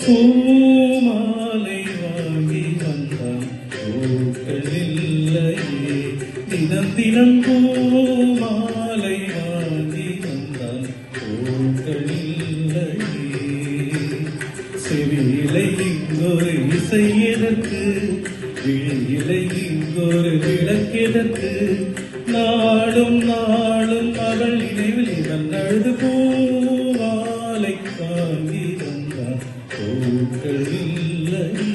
பூமாலை வாங்கி வந்தான் பூக்கள் இல்லையே, தினம் தினம் பூமாலை வாங்கி வந்தான் பூக்கள் இல்லையே. செவியிலை இங்கொரு இசை எதற்கு, விழியிலை இங்கொரு விளக்கெதற்கு, நாளும் நாளும் அவள் நினைவில் இவன் அழுது பூமாலை வாங்கி வந்தான் பூக்கள் இல்லையே.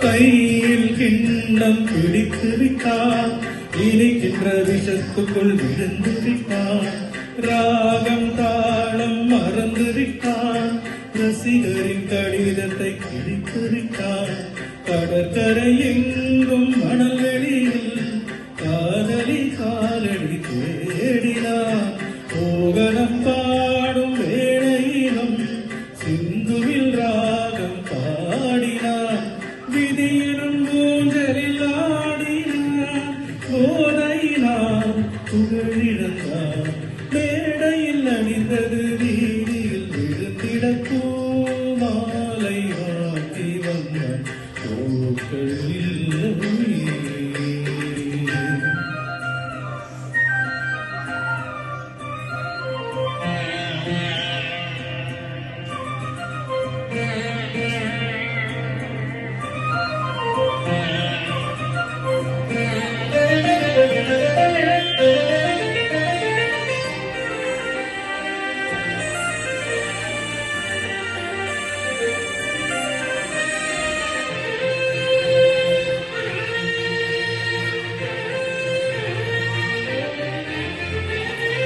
கையில் கிண்ணம் பிடித்து விட்டான், இனிக்கின்ற விஷத்துக்குள் விழுந்து விட்டான், ராகம் தாளம் மறந்து விட்டான், ரசிகரின் கடிதத்தை கிழித்து விட்டான். கடற்கரை எங்கும் மணல் வெளியில் காதலி காலடி தேடினான், மோகனம் பாடும் வேளையிலும் சிந்துவில் ராகம் பாடினான், விதியிலும் ஊஞ்சலில் ஆடினான், போதையினான் புகழிழந்தான், மேடையில் அணிந்தது வீதியில் விழுந்திட பூமாலை வாங்கி வந்தான் பூக்கள் இல்லையே.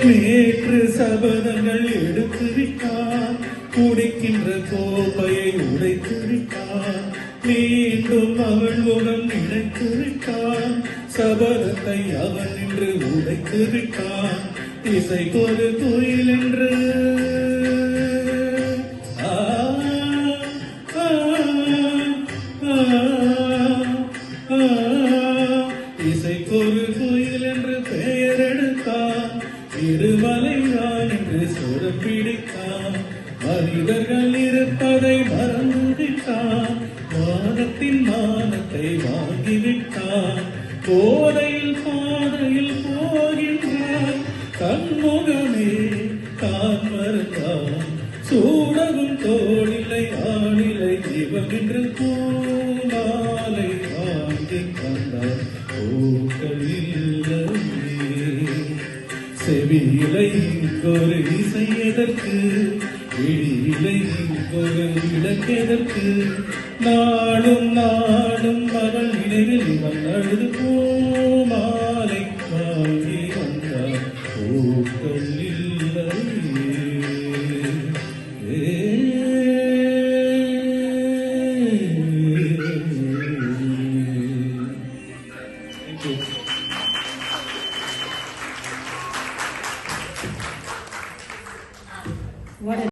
நேற்று சபதங்கள் எடுத்து விட்டான், குடிக்கின்ற கோப்பையை உடைத்து விட்டான், மீண்டும் அவள் முகம் நினைத்து விட்டான், சபதத்தை அவன் என்று உடைத்து விட்டான், இசைக்கொரு கோயில் என்று இசைக்கொரு கோயில் என்று பெயர் எடுத்தான், இருமலைதான் என்று சொல் பிடித்தான், மனிதர்கள் இருப்பதை மறந்துவிட்டான், வானத்தின் மானத்தை வாங்கிவிட்டான், போதையில் பாதையில் போகின்றான், தன்முகமே தான் மறந்தான், சூடகும் தோளில்லை ஆளிலை இவன் என்று பூமாலை வாங்கி வந்தான் பூக்கள் இல்லையே. செவியிலை இங்கொரு இசை எதற்கு, விழியிலை இங்கொரு விளக்கெதற்கு, நாளும் நாளும் அவள் நினைவில் இவன் அழுது பூமாலை வாங்கி வந்தான் பூக்கள் இல்லையே.